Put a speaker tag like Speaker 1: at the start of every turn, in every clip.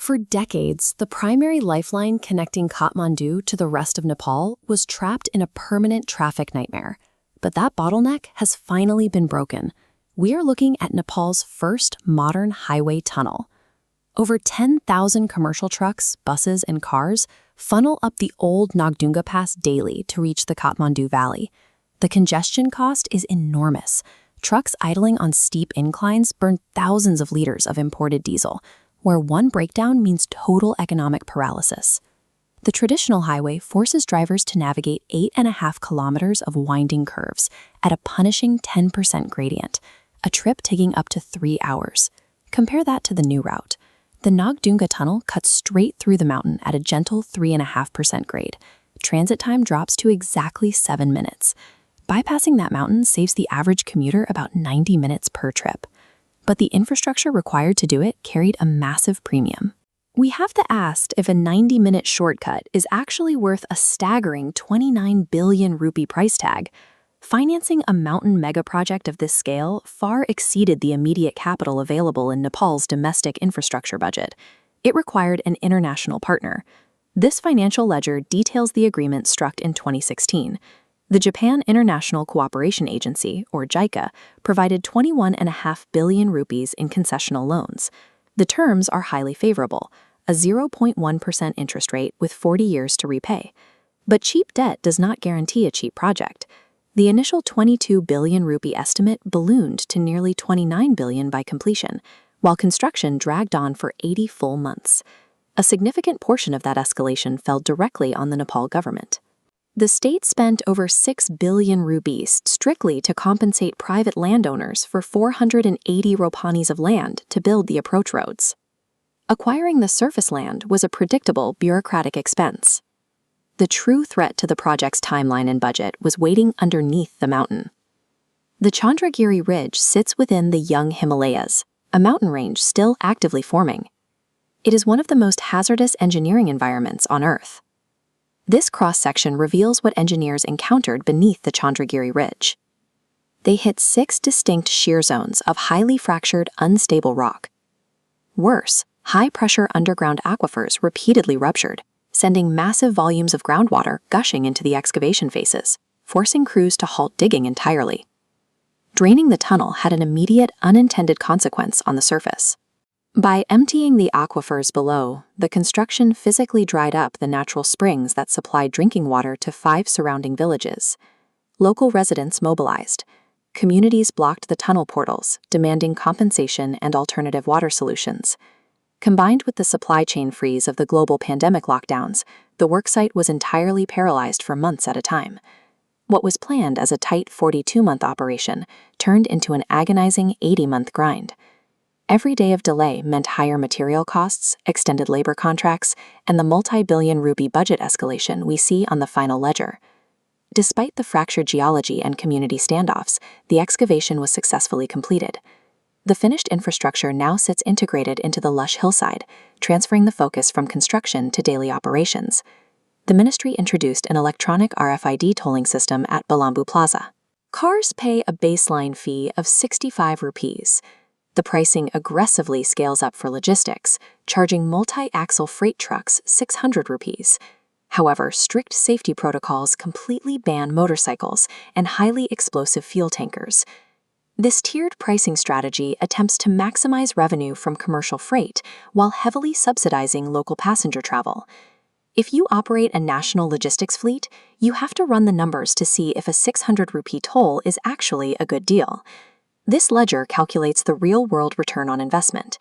Speaker 1: For decades, the primary lifeline connecting Kathmandu to the rest of Nepal was trapped in a permanent traffic nightmare. But that bottleneck has finally been broken. We are looking at Nepal's first modern highway tunnel. Over 10,000 commercial trucks, buses, and cars funnel up the old Nagdhunga Pass daily to reach the Kathmandu Valley. The congestion cost is enormous. Trucks idling on steep inclines burn thousands of liters of imported diesel, where one breakdown means total economic paralysis. The traditional highway forces drivers to navigate 8.5 kilometers of winding curves at a punishing 10% gradient, a trip taking up to 3 hours. Compare that to the new route. The Nagdhunga Tunnel cuts straight through the mountain at a gentle 3.5% grade. Transit time drops to exactly 7 minutes. Bypassing that mountain saves the average commuter about 90 minutes per trip. But the infrastructure required to do it carried a massive premium. We have to ask if a 90-minute shortcut is actually worth a staggering 29 billion rupee price tag. Financing a mountain megaproject of this scale far exceeded the immediate capital available in Nepal's domestic infrastructure budget. It required an international partner. This financial ledger details the agreement struck in 2016. The Japan International Cooperation Agency, or JICA, provided 21.5 billion rupees in concessional loans. The terms are highly favorable, a 0.1% interest rate with 40 years to repay. But cheap debt does not guarantee a cheap project. The initial 22 billion rupee estimate ballooned to nearly 29 billion by completion, while construction dragged on for 80 full months. A significant portion of that escalation fell directly on the Nepal government. The state spent over 6 billion rupees strictly to compensate private landowners for 480 ropanis of land to build the approach roads. Acquiring the surface land was a predictable bureaucratic expense. The true threat to the project's timeline and budget was waiting underneath the mountain. The Chandragiri Ridge sits within the young Himalayas, a mountain range still actively forming. It is one of the most hazardous engineering environments on Earth. This cross-section reveals what engineers encountered beneath the Chandragiri Ridge. They hit 6 distinct shear zones of highly fractured, unstable rock. Worse, high-pressure underground aquifers repeatedly ruptured, sending massive volumes of groundwater gushing into the excavation faces, forcing crews to halt digging entirely. Draining the tunnel had an immediate, unintended consequence on the surface. By emptying the aquifers below, the construction physically dried up the natural springs that supplied drinking water to 5 surrounding villages. Local residents mobilized. Communities blocked the tunnel portals, demanding compensation and alternative water solutions. Combined with the supply chain freeze of the global pandemic lockdowns, the worksite was entirely paralyzed for months at a time. What was planned as a tight 42-month operation turned into an agonizing 80-month grind. Every day of delay meant higher material costs, extended labor contracts, and the multi-billion rupee budget escalation we see on the final ledger. Despite the fractured geology and community standoffs, the excavation was successfully completed. The finished infrastructure now sits integrated into the lush hillside, transferring the focus from construction to daily operations. The ministry introduced an electronic RFID tolling system at Balambu Plaza. Cars pay a baseline fee of 65 rupees. The pricing aggressively scales up for logistics, charging multi-axle freight trucks 600 rupees. However, strict safety protocols completely ban motorcycles and highly explosive fuel tankers. This tiered pricing strategy attempts to maximize revenue from commercial freight while heavily subsidizing local passenger travel. If you operate a national logistics fleet, you have to run the numbers to see if a 600 rupee toll is actually a good deal. This ledger calculates the real-world return on investment.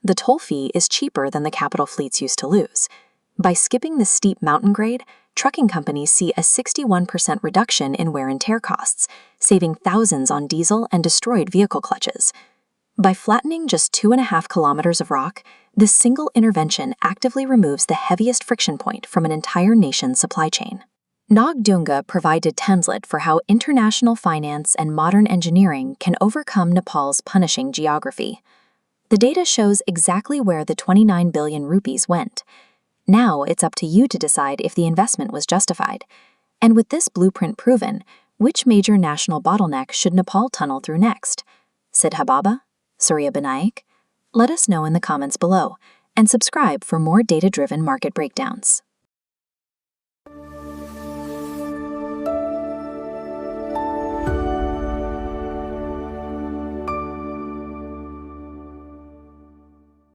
Speaker 1: The toll fee is cheaper than the capital fleets used to lose. By skipping the steep mountain grade, trucking companies see a 61% reduction in wear and tear costs, saving thousands on diesel and destroyed vehicle clutches. By flattening just 2.5 kilometers of rock, this single intervention actively removes the heaviest friction point from an entire nation's supply chain. Nagdhunga provided template for how international finance and modern engineering can overcome Nepal's punishing geography. The data shows exactly where the 29 billion rupees went. Now it's up to you to decide if the investment was justified. And with this blueprint proven, which major national bottleneck should Nepal tunnel through next? Sidha Baba? Surya Binayak? Let us know in the comments below.
Speaker 2: and subscribe for more data-driven market breakdowns.